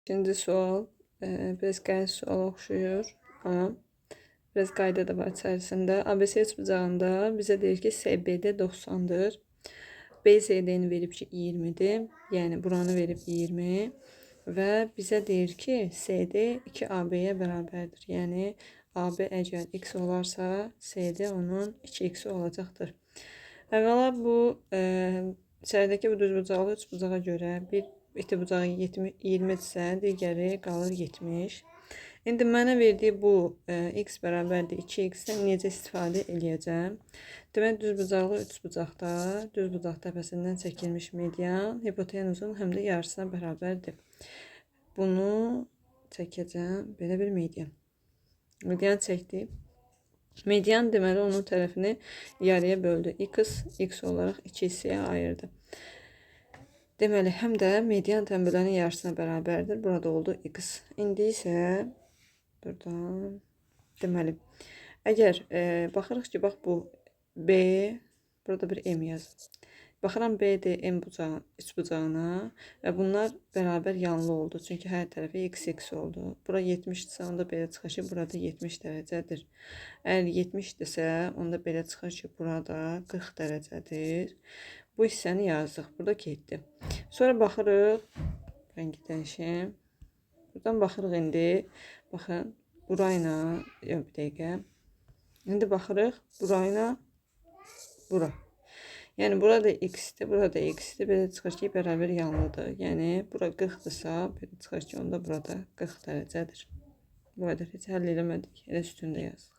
İkinci sual biraz qəliz suala oxşuyur, amma biraz qayda da var içərisində. ABC üçbucağında bizə deyir ki, SBD 90-dır. BCD-ni verib ki 20-dir. Yəni buranı verib 20 və bizə deyir ki, CD 2AB-yə bərabərdir. Yəni AB əgər x olarsa, CD onun 2x olacaqdır. Əvvəla bu içəridəki bu düzbucaqlı üçbucağa görə bir iti bucağı 20-dirsə, digəri qalır 70. İndi mənə verdiyi bu x bərabərdir 2x-dən necə istifadə edəcəm? Demək, düzbucaqlı üçbucaqda düzbucaq təpəsindən çəkilmiş median hipotenuzun həm də yarısına bərabərdir. Bunu çəkəcəm, belə bir median. Median çəkdim. Median deməli onun tərəfini yarıya böldü. X olaraq 2 hissəyə ayırdı. Deməli, həm də median tənbələrin yarısına bərabərdir. Burada oldu x. İndi isə buradan deməli, əgər baxırıq ki, bax bu B, burada bir M yazır. Baxıram BD M üçbucağına və bunlar bərabər yanlı oldu. Çünki hər tərəfi x oldu. Bura 70-dirsə, onda belə çıxır ki, burada 70 dərəcədir. Əgər 70-dirsə, onda belə çıxır ki, burada 40 dərəcədir. Bu hissəni yazdıq. Burada getdi. Sonra baxırıq, rəngi dəyişim. Buradan baxırıq indi. Baxın, burayla, yox bir dəqiqə. İndi baxırıq, burayla, bura. Yəni burada x-dir, burada x-dir. Belə çıxır ki, bərabər yanlıdır. Yəni bura 40-dırsa, belə çıxır ki, onda burada 40 dərəcədir. Bu qədər heç həll eləmədik. Elə üstündə yazıq.